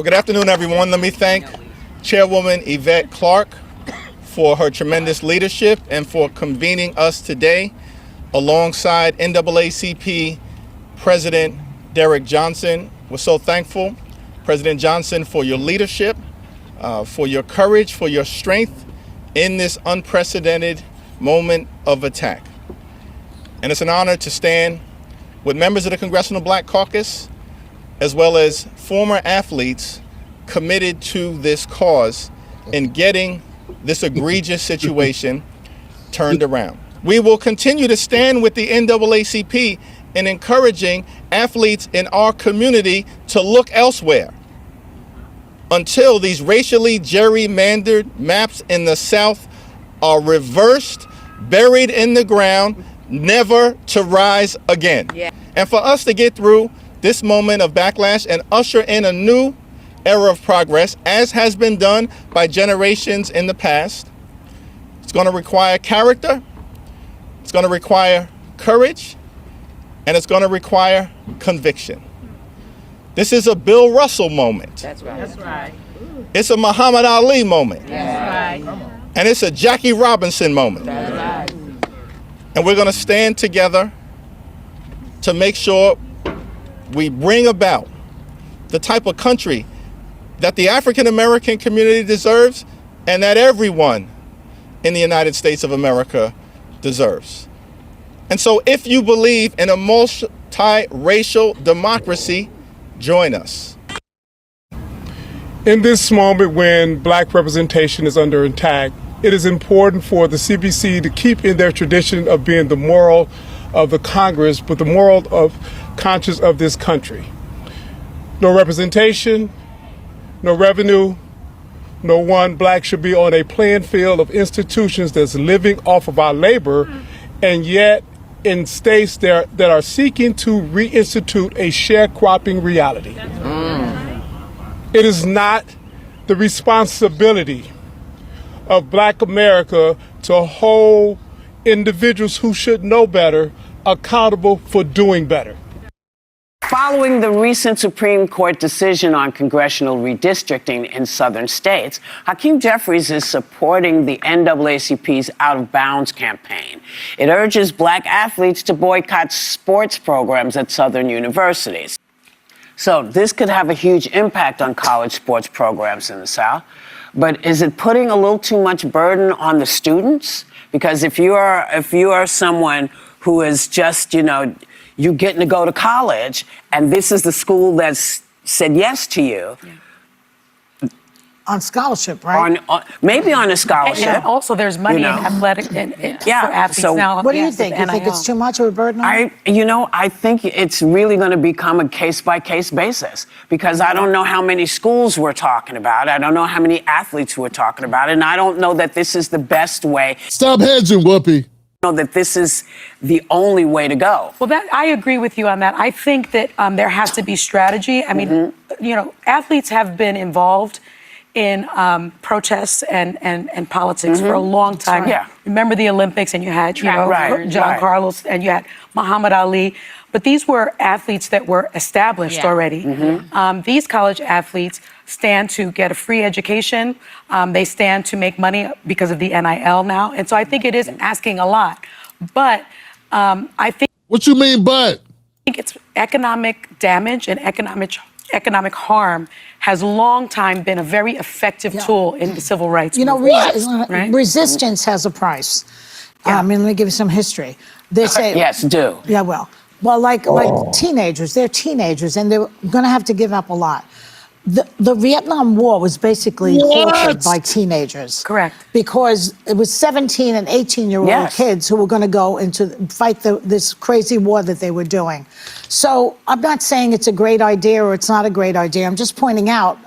Well, good afternoon, everyone. Let me thank Chairwoman Yvette Clarke for her tremendous leadership and for convening us today alongside NAACP President Derrick Johnson. We're so thankful, President Johnson, for your leadership, for your courage, for your strength in this unprecedented moment of attack. And it's an honor to stand with members of the Congressional Black Caucus, as well as former athletes committed to this cause in getting this egregious situation turned around. We will continue to stand with the NAACP in encouraging athletes in our community to look elsewhere until these racially gerrymandered maps in the South are reversed, buried in the ground, never to rise again. Yeah. And for us to get through this moment of backlash and usher in a new era of progress, as has been done by generations in the past, it's going to require character, it's going to require courage, and it's going to require conviction. This is a Bill Russell moment. That's right. That's right. It's a Muhammad Ali moment. That's right. And it's a Jackie Robinson moment. That's right. And we're going to stand together to make sure we bring about the type of country that the African American community deserves and that everyone in the United States of America deserves. And so if you believe in a multiracial democracy, join us. In this moment when black representation is under attack, it is important for the CBC to keep in their tradition of being the moral of the Congress, but the moral of conscience of this country. No representation, no revenue, no one black should be on a playing field of institutions that's living off of our labor, and yet in states that are seeking to reinstitute a sharecropping reality. It is not the responsibility of Black America to hold individuals who should know better accountable for doing better. Following the recent Supreme Court decision on congressional redistricting in southern states, Hakeem Jeffries is supporting the NAACP's Out of Bounds campaign. It urges black athletes to boycott sports programs at southern universities. So this could have a huge impact on college sports programs in the South. But is it putting a little too much burden on the students? Because if you are someone who is just, you getting to go to college, and this is the school that's said yes to you. Yeah. On scholarship, right? Maybe on a scholarship. And also, there's money in athletic for athletes so now. What do you think? You think it's too much of a burden on them? I think it's really going to become a case-by-case basis, because I don't know how many schools we're talking about. I don't know how many athletes we're talking about, and I don't know that this is the best way. Stop hedging, Whoopi. Know that this is the only way to go. Well, I agree with you on that. I think that there has to be strategy. I mean, athletes have been involved in protests and politics for a long time. Right. Yeah. Remember the Olympics, and you had John Carlos, and you had Muhammad Ali. But these were athletes that were established already. These college athletes stand to get a free education. They stand to make money because of the NIL now. And so I think it is asking a lot. But I think... What you mean, but? I think it's economic damage and economic harm has long time been a very effective tool in the civil rights movement. Resistance has a price. Let me give you some history. They say... Yes, do. Yeah, well, like teenagers, they're teenagers, and they're going to have to give up a lot. The Vietnam War was basically halted by teenagers. Correct. Because it was 17 and 18-year-old kids who were going to go into fight this crazy war that they were doing. So I'm not saying it's a great idea or it's not a great idea. I'm just pointing out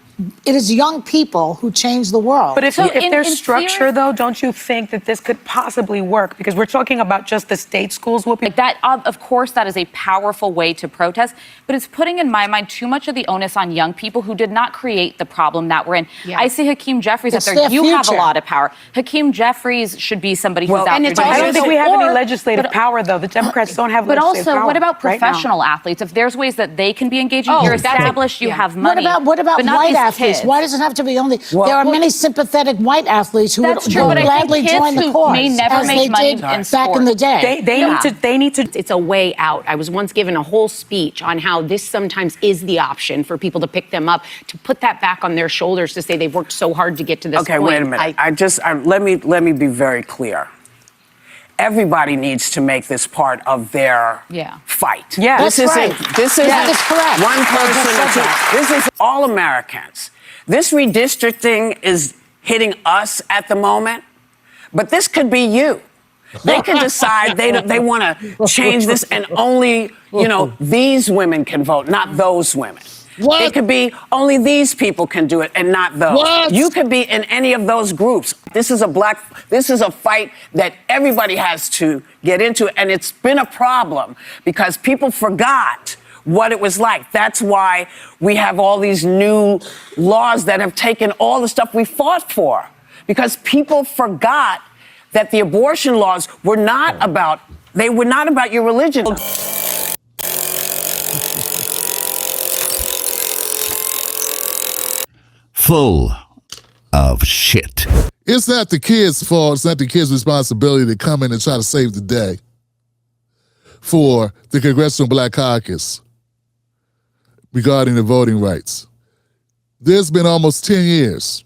it is young people who change the world. But if there's structure, though, don't you think that this could possibly work? Because we're talking about just the state schools, Whoopi. Like that, of course, that is a powerful way to protest, but it's putting, in my mind, too much of the onus on young people who did not create the problem that we're in. Yeah. I see Hakeem Jeffries out there. You have a lot of power. Hakeem Jeffries should be somebody who's out there. I don't think we have any legislative power, though. The Democrats don't have legislative power. But also, what about professional athletes? If there's ways that they can be engaged, you're established, you have money. What about white athletes. kids. Why does it have to be only? Well, there are many sympathetic white athletes who would That's true, but I gladly think join the kids who cause, may never as make they money did in back in the day. They need to. It's a way out. I was once given a whole speech on how this sometimes is the option for people to pick them up, to put that back on their shoulders, to say they've worked so hard to get to this point. Okay, wait a minute. Let me be very clear. Everybody needs to make this part of their fight. Yeah, this that's isn't. right. This isn't That is correct. one I just person. said Or two. that. This is all Americans. This redistricting is hitting us at the moment, but this could be you. They can decide they want to change this, and only these women can vote, not those women. What? It could be only these people can do it and not those. What? You could be in any of those groups. This is a fight that everybody has to get into, and it's been a problem because people forgot what it was like. That's why we have all these new laws that have taken all the stuff we fought for, because people forgot that the abortion laws were not about your religion. Full of shit. It's not the kids' fault. It's not the kids' responsibility to come in and try to save the day for the Congressional Black Caucus regarding the voting rights. There's been almost 10 years.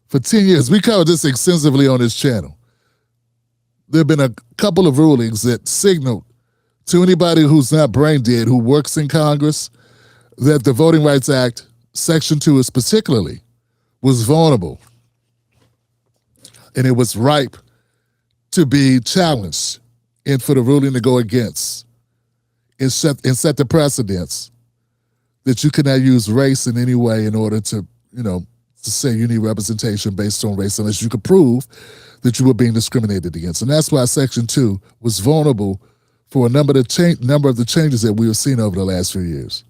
For 10 years, we covered this extensively on this channel. There have been a couple of rulings that signaled to anybody who's not brain dead, who works in Congress, that the Voting Rights Act, Section 2 is particularly, was vulnerable. And it was ripe to be challenged and for the ruling to go against and set the precedents that you cannot use race in any way in order to say you need representation based on race unless you could prove that you were being discriminated against. And that's why Section 2 was vulnerable for a number of the changes that we have seen over the last few years.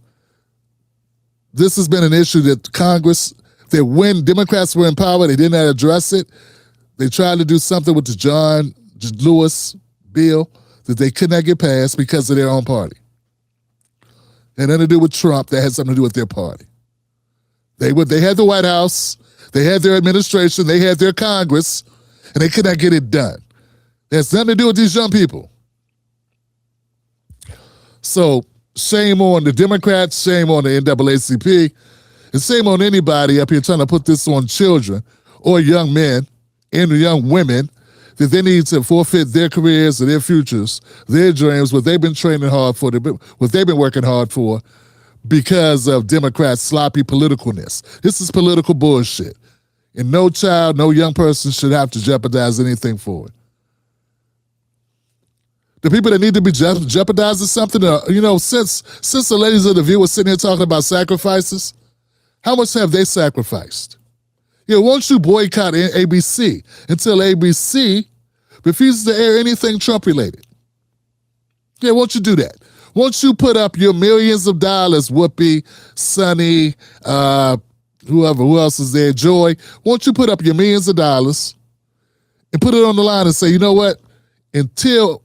This has been an issue that Congress, that when Democrats were in power, they did not address it. They tried to do something with the John Lewis bill that they could not get passed because of their own party. It had nothing to do with Trump. That had something to do with their party. They had the White House, they had their administration, they had their Congress, and they could not get it done. It has nothing to do with these young people. So shame on the Democrats, shame on the NAACP, and shame on anybody up here trying to put this on children or young men and young women, that they need to forfeit their careers and their futures, their dreams, what they've been training hard for, what they've been working hard for, because of Democrats' sloppy politicalness. This is political bullshit. And no child, no young person should have to jeopardize anything for it. The people that need to be jeopardizing something, since the ladies of The View were sitting here talking about sacrifices, how much have they sacrificed? Won't you boycott ABC until ABC refuses to air anything Trump-related? Won't you do that? Won't you put up your millions of dollars, Whoopi, Sonny, who else is there, Joy? Won't you put up your millions of dollars and put it on the line and say, you know what? Until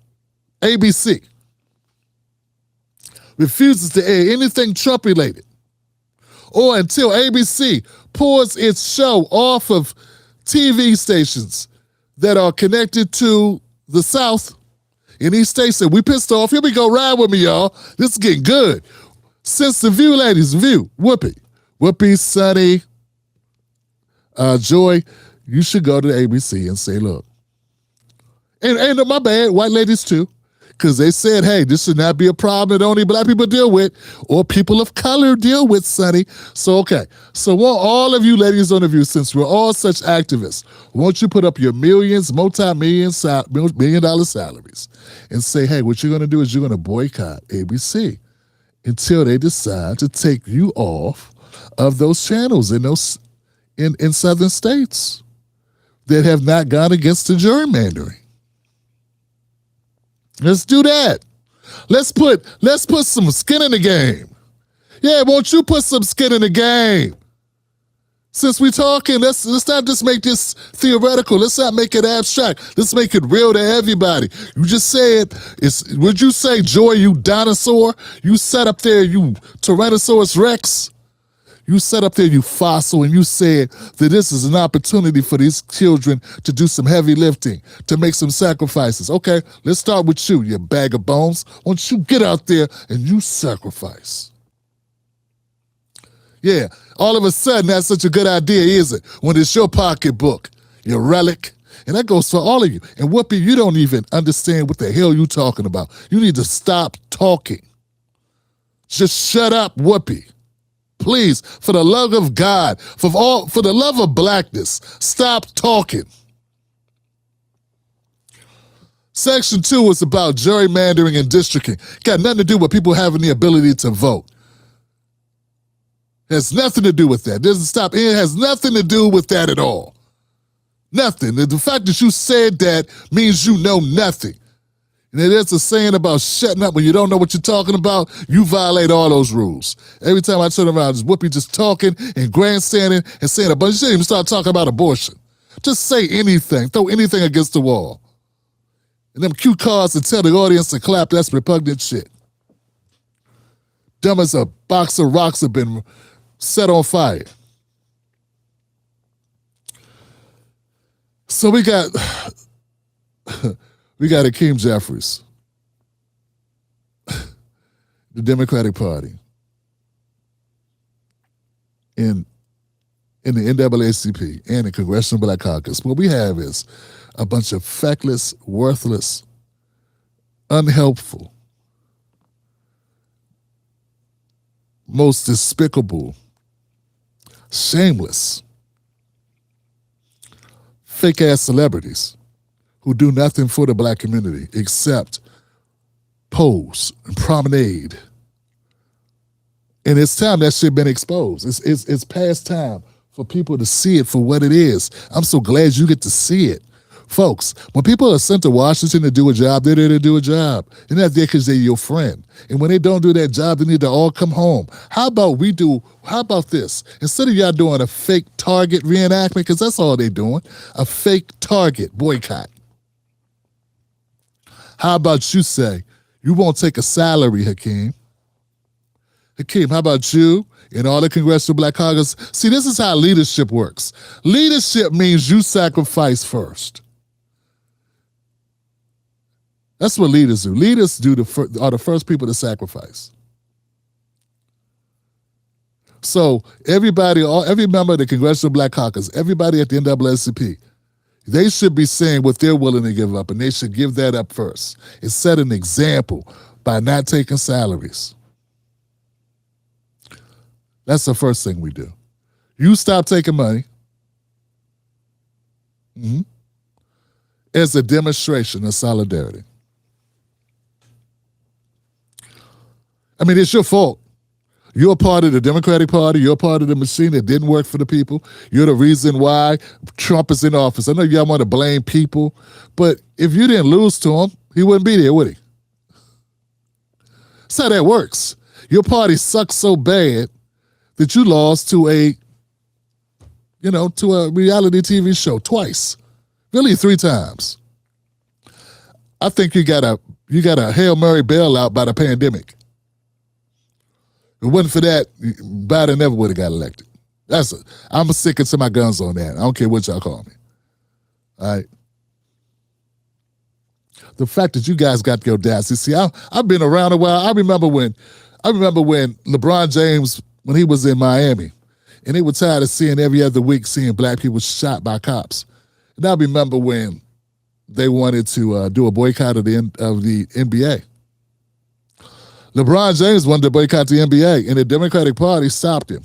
ABC refuses to air anything Trump-related, or until ABC pulls its show off of TV stations that are connected to the South, in these states that we pissed off. Here we go, ride with me, y'all. This is getting good. Since The View, ladies, View, Whoopi, Sonny, Joy, you should go to the ABC and say, look, and my bad, white ladies too, because they said, hey, this should not be a problem that only black people deal with or people of color deal with, Sonny. So, okay. So won't all of you ladies on The View, since we're all such activists, won't you put up your millions, multi-million dollar salaries and say, hey, what you're going to do is you're going to boycott ABC until they decide to take you off of those channels in southern states that have not gone against the gerrymandering. Let's do that. Let's put some skin in the game. Yeah, won't you put some skin in the game? Since we're talking, let's not just make this theoretical. Let's not make it abstract. Let's make it real to everybody. You just said, would you say, Joy, you dinosaur? You sat up there, you Tyrannosaurus Rex? You sat up there, you fossil, and you said that this is an opportunity for these children to do some heavy lifting, to make some sacrifices. Okay, let's start with you, you bag of bones. Why don't you get out there and you sacrifice? Yeah, all of a sudden, that's such a good idea, is it? When it's your pocketbook, your relic. And that goes for all of you. And Whoopi, you don't even understand what the hell you're talking about. You need to stop talking. Just shut up, Whoopi. Please, for the love of God, for the love of blackness, stop talking. Section 2 is about gerrymandering and districting. Got nothing to do with people having the ability to vote. Has nothing to do with that. It has nothing to do with that at all. Nothing. The fact that you said that means you know nothing. And there's a saying about shutting up when you don't know what you're talking about. You violate all those rules. Every time I turn around, it's Whoopi just talking and grandstanding and saying a bunch. You shouldn't even start talking about abortion. Just say anything. Throw anything against the wall. And them cue cards and tell the audience to clap, that's repugnant shit. Dumb as a box of rocks have been set on fire. So we got Hakeem Jeffries, the Democratic Party, in the NAACP and the Congressional Black Caucus. What we have is a bunch of feckless, worthless, unhelpful, most despicable, shameless, fake-ass celebrities who do nothing for the black community except pose and promenade. And it's time that shit been exposed. It's past time for people to see it for what it is. I'm so glad you get to see it. Folks, when people are sent to Washington to do a job, they're there to do a job. They're not there because they're your friend. And when they don't do that job, they need to all come home. How about this? Instead of y'all doing a fake Target reenactment, because that's all they're doing, a fake Target boycott. How about you say, you won't take a salary, Hakeem? Hakeem, how about you and all the Congressional Black Caucus? See, this is how leadership works. Leadership means you sacrifice first. That's what leaders do. Leaders are the first people to sacrifice. So every member of the Congressional Black Caucus, everybody at the NAACP, they should be saying what they're willing to give up, and they should give that up first. And set an example by not taking salaries. That's the first thing we do. You stop taking money as a demonstration of solidarity. I mean, it's your fault. You're a part of the Democratic Party. You're a part of the machine that didn't work for the people. You're the reason why Trump is in office. I know y'all want to blame people, but if you didn't lose to him, he wouldn't be there, would he? That's how that works. Your party sucks so bad that you lost to a reality TV show twice, really 3 times. I think you got a Hail Mary bailout by the pandemic. If it wasn't for that, Biden never would have got elected. I'm sticking to my guns on that. I don't care what y'all call me. All right. The fact that you guys got the audacity. See, I've been around a while. I remember when LeBron James, when he was in Miami, and they were tired of seeing every other week seeing black people shot by cops. And I remember when they wanted to do a boycott of the NBA. LeBron James wanted to boycott the NBA, and the Democratic Party stopped him.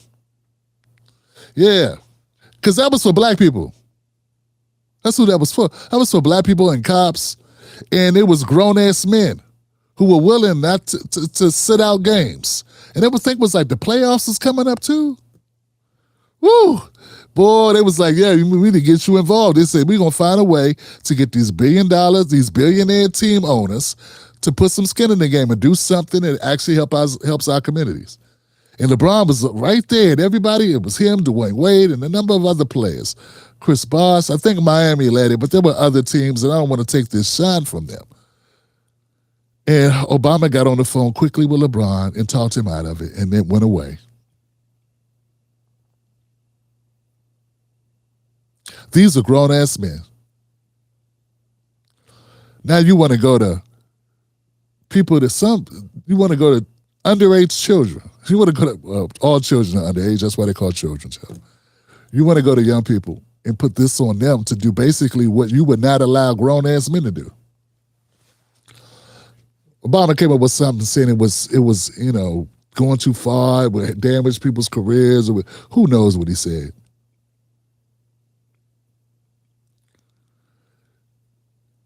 Yeah, because that was for black people. That's who that was for. That was for black people and cops, and it was grown-ass men who were willing not to sit out games. And everything was like the playoffs is coming up too. Woo! Boy, they was like, yeah, we need to get you involved. They said, we're going to find a way to get these $1 billion, these billionaire team owners to put some skin in the game and do something that actually helps our communities. And LeBron was right there, and everybody, it was him, Dwayne Wade, and a number of other players. Chris Bosh, I think Miami led it, but there were other teams, and I don't want to take this shine from them. And Obama got on the phone quickly with LeBron and talked him out of it, and it went away. These are grown-ass men. Now you want to go to people you want to go to underage children. You want to go to, all children are underage, that's why they call children. You want to go to young people and put this on them to do basically what you would not allow grown-ass men to do. Obama came up with something saying it was going too far, it would damage people's careers, or who knows what he said.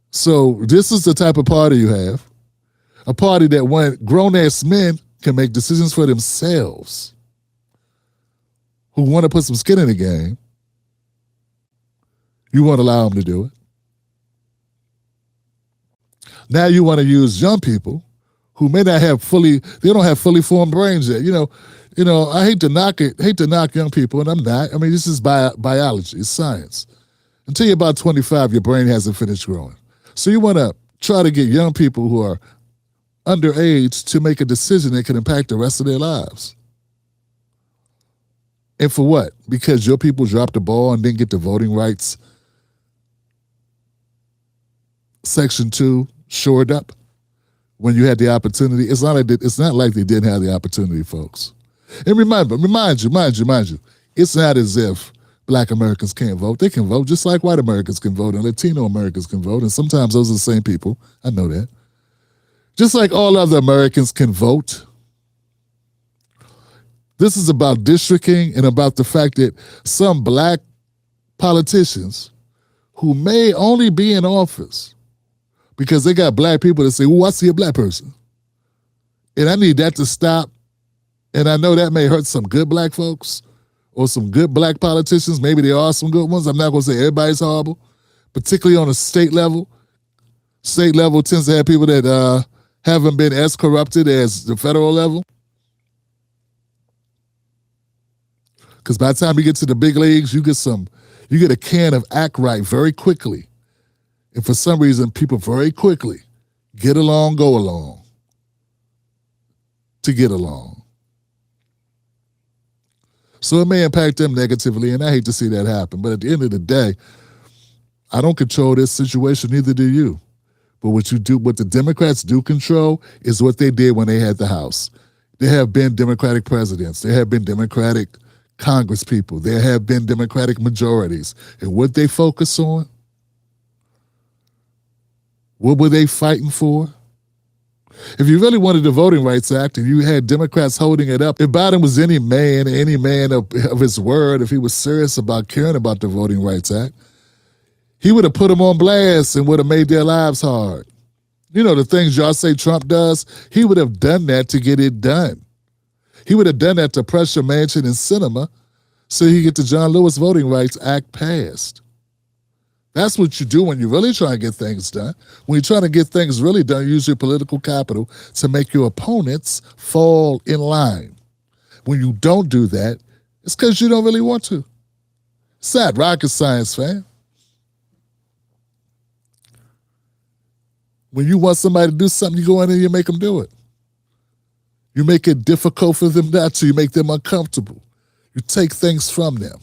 So this is the type of party you have. A party that when grown-ass men can make decisions for themselves, who want to put some skin in the game, you won't allow them to do it. Now you want to use young people who may not have they don't have fully formed brains yet. I hate to knock young people, and I'm not. I mean, this is biology, it's science. Until you're about 25, your brain hasn't finished growing. So you want to try to get young people who are underage to make a decision that can impact the rest of their lives. And for what? Because your people dropped the ball and didn't get the voting rights Section 2 shored up when you had the opportunity. It's not like they didn't have the opportunity, folks. And remind you, it's not as if Black Americans can't vote. They can vote just like white Americans can vote and Latino Americans can vote. And sometimes those are the same people. I know that. Just like all other Americans can vote. This is about districting and about the fact that some Black politicians who may only be in office because they got Black people that say, "Oh, I see a Black person." And I need that to stop. And I know that may hurt some good Black folks or some good Black politicians. Maybe there are some good ones. I'm not going to say everybody's horrible, particularly on a state level. State level tends to have people that haven't been as corrupted as the federal level. Because by the time you get to the big leagues, you get a can of act right very quickly. And for some reason, people very quickly get along, go along to get along. So it may impact them negatively, and I hate to see that happen. But at the end of the day, I don't control this situation, neither do you. But what the Democrats do control is what they did when they had the House. There have been Democratic presidents. There have been Democratic Congress people. There have been Democratic majorities. And what they focus on, what were they fighting for? If you really wanted the Voting Rights Act and you had Democrats holding it up, if Biden was any man of his word, if he was serious about caring about the Voting Rights Act, he would have put them on blast and would have made their lives hard. You know, the things y'all say Trump does, he would have done that to get it done. He would have done that to pressure Manchin and Sinema so he get the John Lewis Voting Rights Act passed. That's what you do when you really try to get things done. When you're trying to get things really done, you use your political capital to make your opponents fall in line. When you don't do that, it's because you don't really want to. It's not rocket science, fam. When you want somebody to do something, you go in there and you make them do it. You make it difficult for them not to. You make them uncomfortable. You take things from them.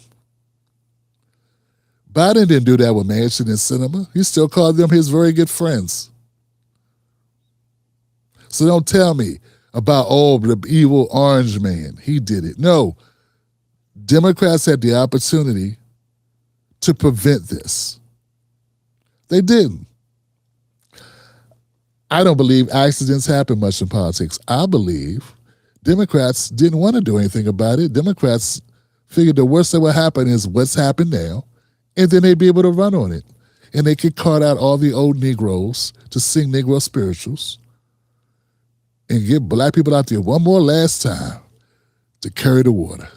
Biden didn't do that with Manchin and Sinema. He still called them his very good friends. So don't tell me about, the evil orange man. He did it. No. Democrats had the opportunity to prevent this. They didn't. I don't believe accidents happen much in politics. I believe Democrats didn't want to do anything about it. Democrats figured the worst that would happen is what's happened now, and then they'd be able to run on it. And they could cart out all the old Negroes to sing Negro spirituals and get Black people out there one more last time to carry the water.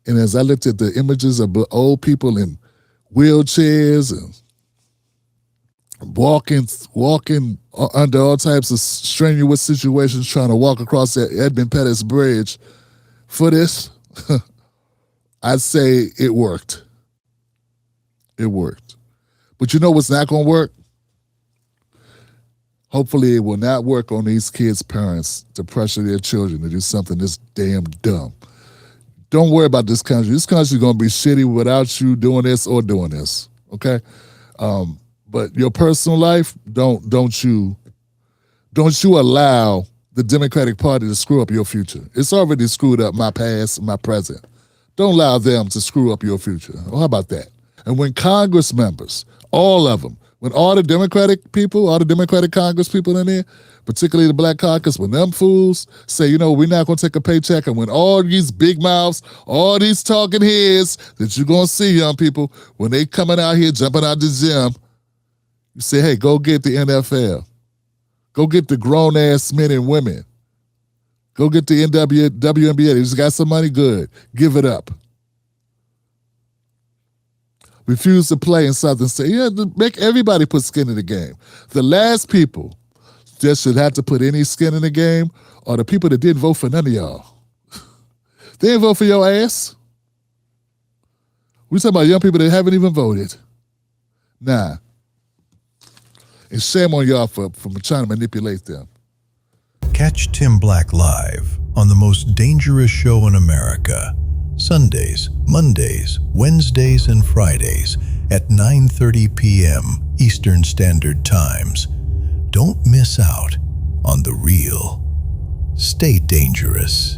And as I looked at the images of old people in wheelchairs and walking under all types of strenuous situations, trying to walk across that Edmund Pettus Bridge for this, I'd say it worked. It worked. But you know what's not going to work? Hopefully it will not work on these kids' parents to pressure their children to do something this damn dumb. don't worry about this country. This country's gonna be shitty without you doing this or doing this. Okay, but your personal life, don't you allow the Democratic Party to screw up your future. It's already screwed up my past, my present. Don't allow them to screw up your future. Well, how about that? And when Congress members, all of them, when all the Democratic people, all the Democratic Congress people in there, particularly the Black Caucus, when them fools say, you know, we're not going to take a paycheck, and when all these big mouths, all these talking heads that you're going to see, young people, when they coming out here, jumping out the gym, you say, hey, go get the NFL. Go get the grown-ass men and women. Go get the WNBA. They just got some money, good. Give it up. Refuse to play in something. Say, yeah, make everybody put skin in the game. The last people that should have to put any skin in the game are the people that didn't vote for none of y'all. They didn't vote for your ass. We're talking about young people that haven't even voted. Nah. And shame on y'all for trying to manipulate them. Catch Tim Black live on the most dangerous show in America, Sundays, Mondays, Wednesdays, and Fridays at 9:30 p.m. Eastern Standard Times. Don't miss out on the real. Stay dangerous.